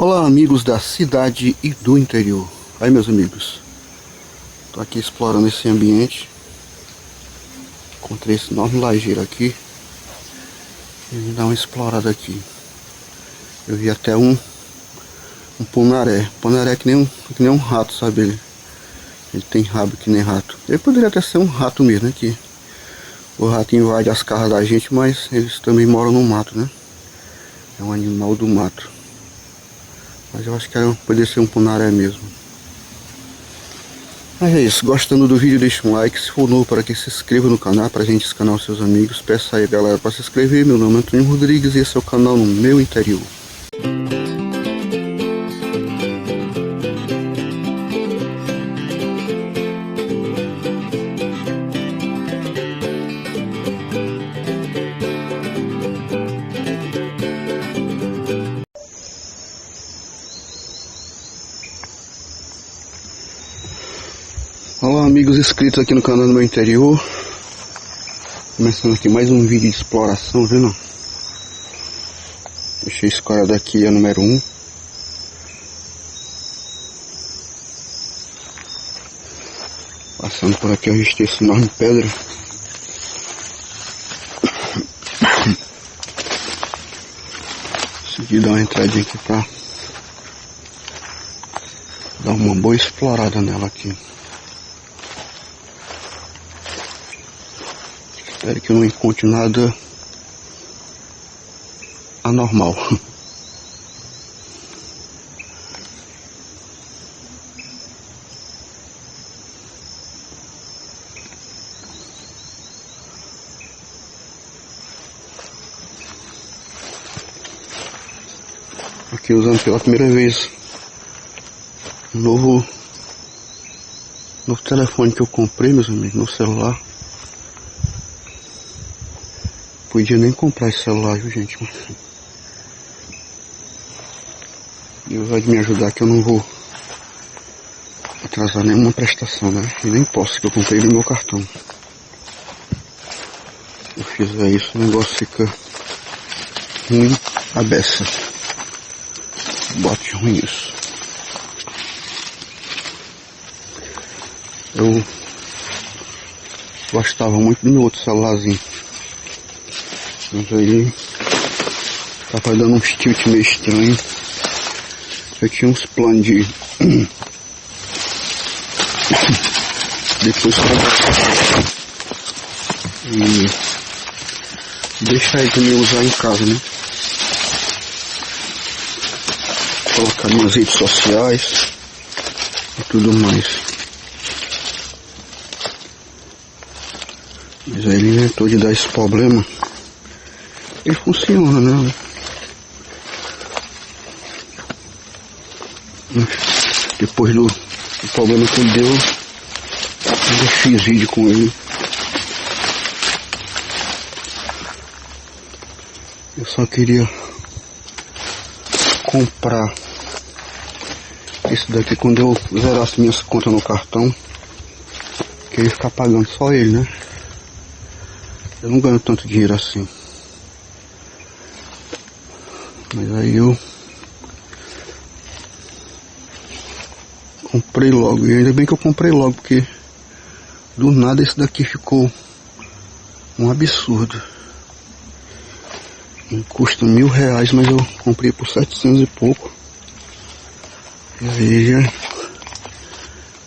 Olá, amigos da cidade e do interior. Aí, meus amigos, tô aqui explorando esse ambiente. Encontrei esse enorme lajeiro aqui e vim dar uma explorada aqui. Eu vi até um punaré que nem um rato, sabe? Ele tem rabo que nem rato. Ele poderia até ser um rato mesmo, né? Que o rato invade as casas da gente, mas eles também moram no mato, né? É um animal do mato. Mas eu acho que poderia ser um punaré mesmo. Mas é isso, gostando do vídeo deixa um like, se for novo para que se inscreva no canal, pra gente escanar os seus amigos. Peço aí galera para se inscrever, meu nome é Antônio Rodrigues e esse é o canal No Meu Interior. Olá amigos inscritos aqui no canal do Meu Interior. Começando aqui mais um vídeo de exploração, viu não? Deixei esse cara daqui, a número 1. Passando por aqui eu avistei essa enorme pedra. Consegui dar uma entradinha aqui pra dar uma boa explorada nela aqui. Espero que eu não encontre nada anormal. Aqui usando pela primeira vez um novo telefone que eu comprei, meus amigos, no celular. Podia nem comprar esse celular, viu gente? Deus vai me ajudar que eu não vou atrasar nenhuma prestação, né? E nem posso, que eu comprei no meu cartão. Se eu fizer isso, o negócio fica ruim a beça. Bote ruim isso. Eu gostava muito do meu outro celularzinho. Mas aí tava dando uns tilt meio estranho. Eu tinha uns planos de depois e deixar ele também usar em casa, né? Colocar nas redes sociais e tudo mais. Mas aí ele inventou de dar esse problema. Ele funciona, né? Depois do problema que ele deu, eu fiz vídeo com ele. Eu só queria comprar esse daqui quando eu zerasse minhas contas no cartão. Queria ficar pagando só ele, né? Eu não ganho tanto dinheiro assim. Mas aí eu comprei logo. E ainda bem que eu comprei logo, porque do nada esse daqui ficou um absurdo. Custa R$1.000, mas eu comprei por 700 e pouco. E aí já,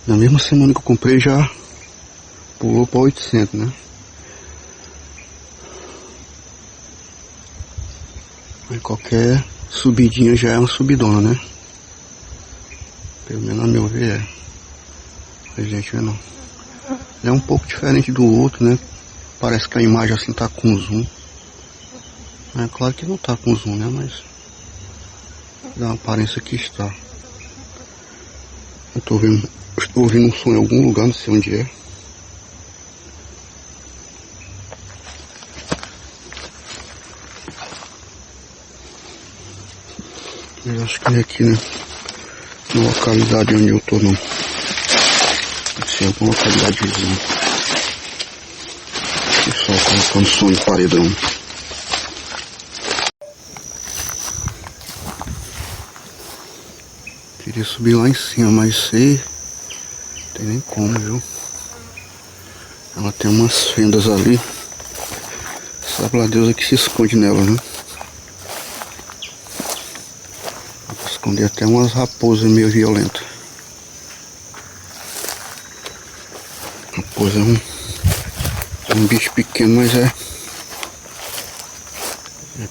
na mesma semana que eu comprei, já pulou para 800, né? Mas qualquer subidinha já é uma subidona, né? Pelo menos a meu ver é. Mas gente, não. É um pouco diferente do outro, né? Parece que a imagem assim tá com zoom. É claro que não tá com zoom, né? Mas dá uma aparência que está. Eu estou ouvindo um som em algum lugar, não sei onde é. Eu acho que é aqui, né? Na localidade onde eu tô, não. Deve ser alguma localidade vizinha. Pessoal colocando som em paredão. Queria subir lá em cima, mas sei, não tem nem como, viu? Ela tem umas fendas ali. Sabe lá Deus é que se esconde nela, né? Dá pra esconder até umas raposas meio violentas. Raposa é um bicho pequeno, mas é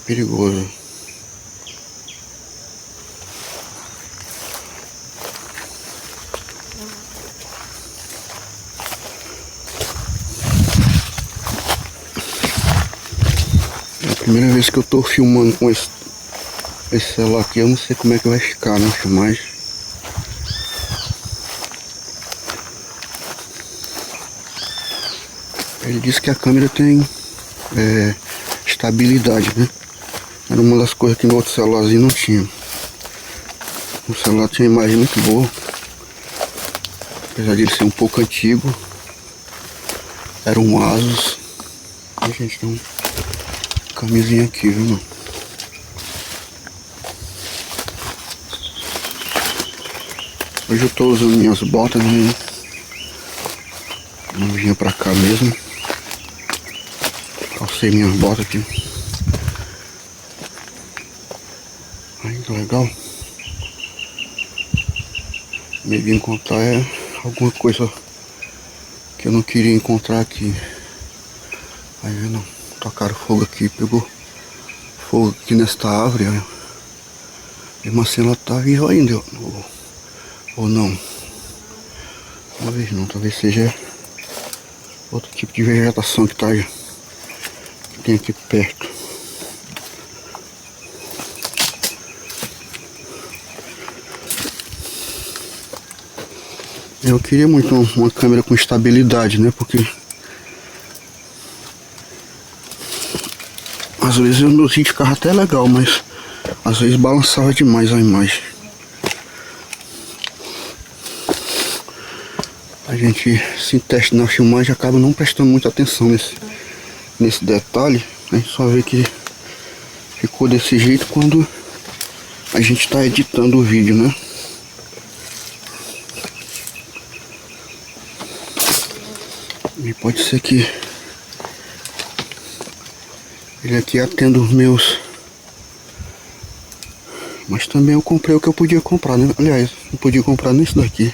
perigoso. É a primeira vez que eu tô filmando com esse celular aqui, eu não sei como é que vai ficar, né, filmagem. Ele disse que a câmera tem estabilidade, né? Era uma das coisas que no outro celularzinho não tinha. O celular tinha imagem muito boa, apesar de ele ser um pouco antigo. Era um Asus. A gente tem camisinha aqui, viu, mano? Hoje eu tô usando minhas botas, né? Não vinha pra cá mesmo. Calcei minhas botas aqui. Aí, legal. Meio de encontrar alguma coisa que eu não queria encontrar aqui. Aí, vendo? Tocaram fogo aqui, pegou fogo aqui nesta árvore, olha. Mesmo assim ela tá viva ainda, ou não. Talvez não, talvez seja outro tipo de vegetação que tem aqui perto. Eu queria muito uma câmera com estabilidade, né? Porque às vezes o meu vídeo ficava até legal, mas às vezes balançava demais a imagem. A gente se testa na filmagem, acaba não prestando muita atenção nesse detalhe. A gente só vê que ficou desse jeito quando a gente está editando o vídeo, né? E pode ser que ele aqui atenda os meus. Mas também eu comprei o que eu podia comprar, né? Aliás, não podia comprar nem isso daqui.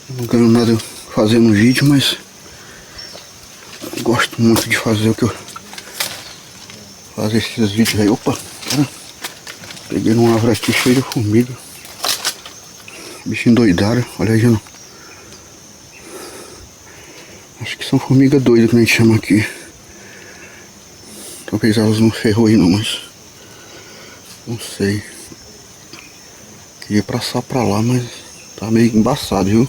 Não ganho nada fazendo vídeo, mas gosto muito de fazer o que eu fazer esses vídeos aí. Opa, cara, peguei numa árvore aqui cheia de formiga. Bicho endoidado, olha aí, já não. Acho que são formigas doidas que a gente chama aqui. Talvez elas não ferrou aí não, mas não sei. Queria passar pra lá, mas tá meio embaçado, viu?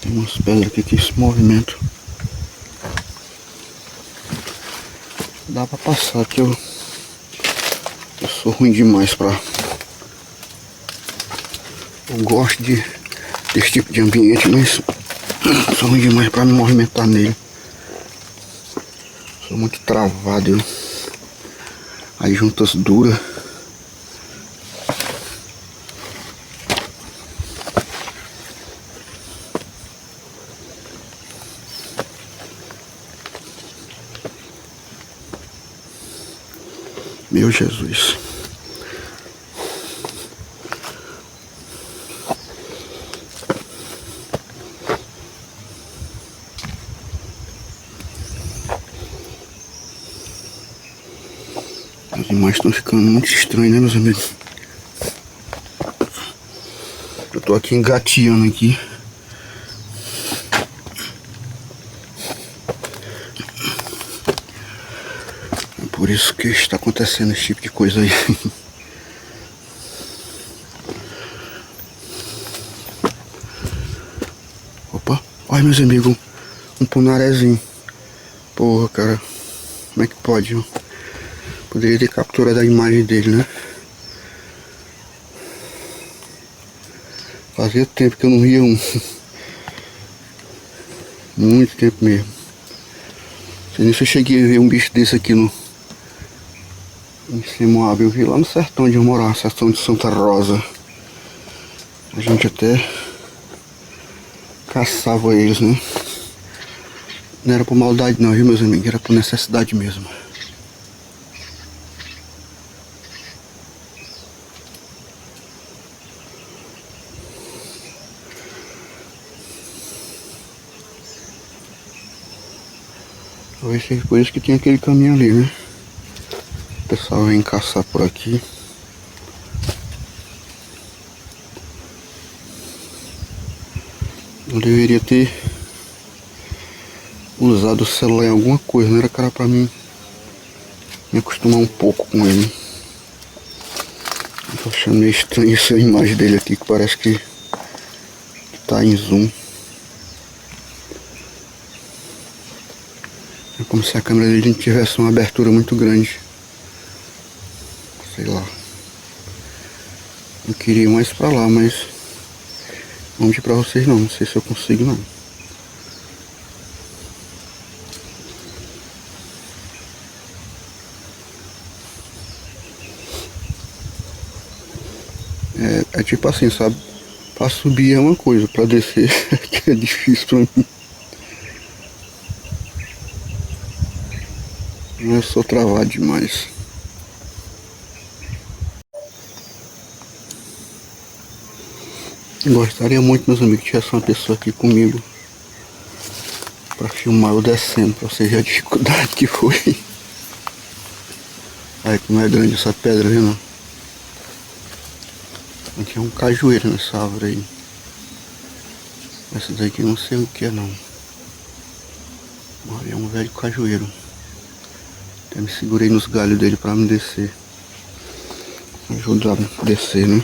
Tem umas pedras aqui que se movimentam. Dá pra passar, que eu sou ruim demais pra... Eu gosto desse tipo de ambiente, mas sou ruim demais pra me movimentar nele. Sou muito travado, viu? Aí juntas duras. Meu Jesus. As imagens estão ficando muito estranhas, né, meus amigos? Eu tô aqui engateando aqui. Por isso que está acontecendo esse tipo de coisa aí. Opa, olha, meus amigos, um punarézinho. Porra, cara, como é que pode, viu? Poderia ter capturado a imagem dele, né? Fazia tempo que eu não via um. Muito tempo mesmo. Não sei nem se eu cheguei a ver um bicho desse aqui no... em Semoab. Eu vi lá no sertão onde eu morava, sertão de Santa Rosa. A gente até caçava eles, né? Não era por maldade não, viu, meus amigos? Era por necessidade mesmo. Talvez seja por isso que tem aquele caminho ali, né? O pessoal vem caçar por aqui. Eu deveria ter usado o celular em alguma coisa, não era cara pra mim me acostumar um pouco com ele. Eu tô achando meio estranho essa imagem dele aqui, que parece que tá em zoom. É como se a câmera dele não tivesse uma abertura muito grande. Sei lá. Eu queria ir mais pra lá, mas não vou pra vocês não sei se eu consigo não. É tipo assim, sabe? Pra subir é uma coisa, pra descer que é difícil pra mim. Eu sou travado demais. Gostaria muito, meus amigos, que tivesse uma pessoa aqui comigo pra filmar eu descendo, pra vocês verem a dificuldade que foi. Olha como é grande essa pedra, viu? Não? Aqui é um cajueiro nessa árvore aí. Essa daqui eu não sei o que é não. Mas é um velho cajueiro. Até me segurei nos galhos dele pra me descer. Ajudar a descer, né?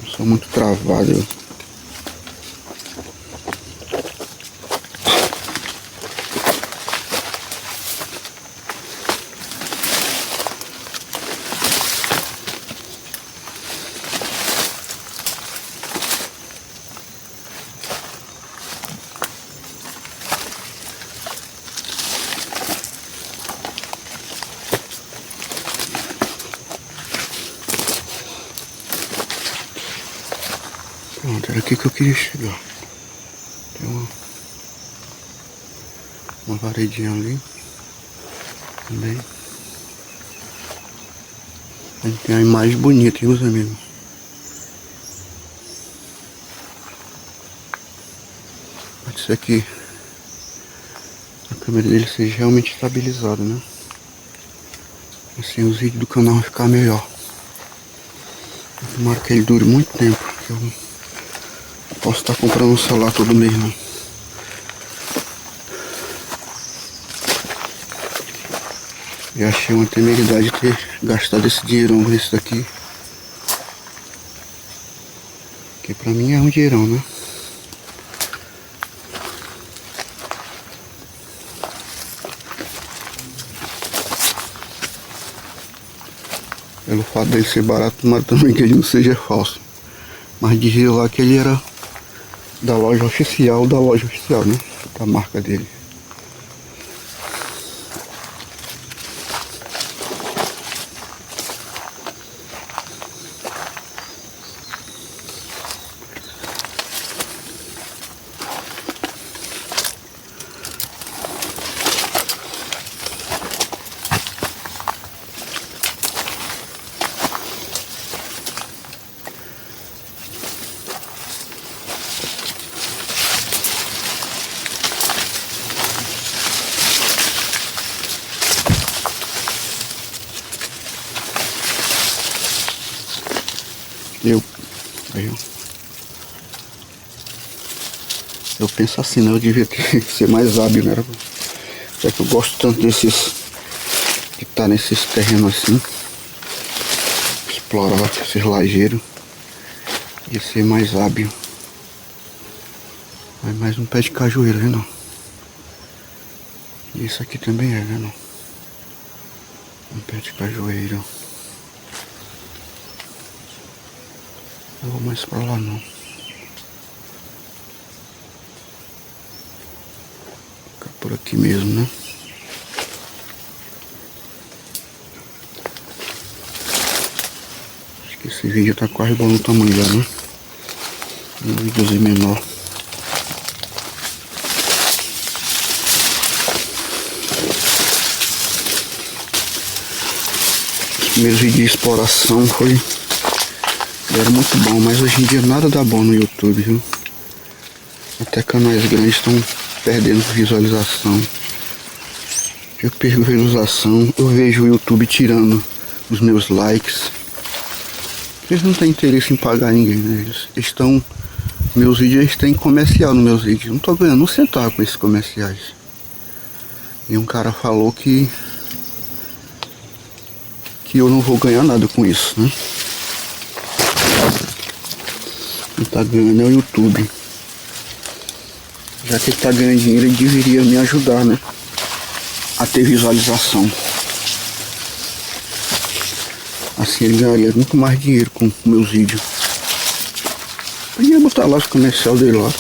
Eu sou muito travado. Pronto, era aqui que eu queria chegar. Tem uma varedinha ali também. A gente tem uma imagem bonita, hein, meus amigos? Pode ser que a câmera dele seja realmente estabilizada, né? Assim os vídeos do canal vão ficar melhor. Tomara que ele dure muito tempo, que eu não posso estar comprando um celular todo mês, não. Eu achei uma temeridade ter gastado esse dinheirão nisso daqui. Que pra mim é um dinheirão, né? Pelo fato dele ser barato, mas também que ele não seja falso. Mas dizia lá que ele era da loja oficial, né? Da marca dele. Eu penso assim, né? Eu devia ser mais hábil, né? Já que eu gosto tanto desses, de estar nesses terrenos assim, explorar esses lajeiros, e ser mais hábil. Vai mais um pé de cajueiro, viu não? E isso aqui também é, viu não? Pé de cajueiro. Não vou mais pra lá não. Ficar por aqui mesmo, né? Acho que esse vídeo tá quase bom no tamanho já, né? Um vídeozinho menor. Os primeiros vídeos de exploração era muito bom, mas hoje em dia nada dá bom no YouTube, viu? Até canais grandes estão perdendo visualização. Eu perco visualização, eu vejo o YouTube tirando os meus likes. Eles não têm interesse em pagar ninguém, né? Eles estão... Meus vídeos, eles têm comercial nos meus vídeos. Eu não tô ganhando um centavo com esses comerciais. E um cara falou que eu não vou ganhar nada com isso, né? Quem tá ganhando é o YouTube. Já que ele tá ganhando dinheiro, ele deveria me ajudar, né? A ter visualização. Assim ele ganharia muito mais dinheiro com meus vídeos. Podia botar lá os comercial dele lá.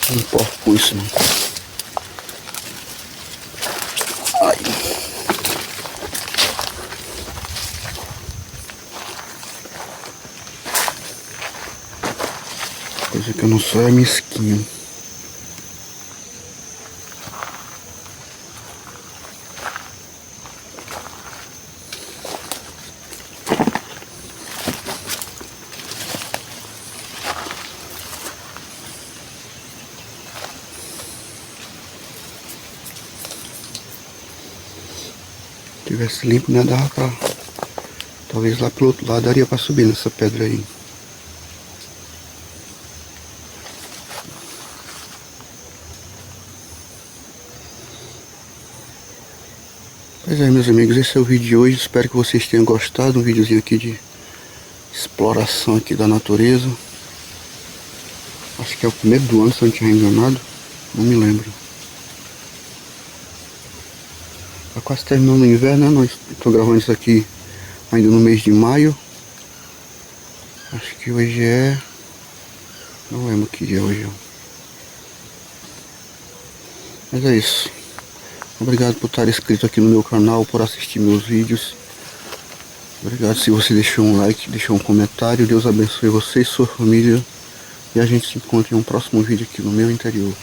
Não importa com isso não. Ai. Coisa que eu não sou é mesquinho. Se tivesse limpo, né, dava pra... Talvez lá pelo outro lado daria pra subir nessa pedra aí. Pois é, meus amigos, esse é o vídeo de hoje. Espero que vocês tenham gostado. Um videozinho aqui de exploração aqui da natureza. Acho que é o primeiro do ano, se eu não tiver enganado. Não me lembro. Tá quase terminando o inverno, né? Estou gravando isso aqui ainda no mês de maio. Acho que hoje é... Não lembro que dia é hoje. Mas é isso. Obrigado por estar inscrito aqui no meu canal, por assistir meus vídeos. Obrigado se você deixou um like, deixou um comentário. Deus abençoe você e sua família. E a gente se encontra em um próximo vídeo aqui no meu interior.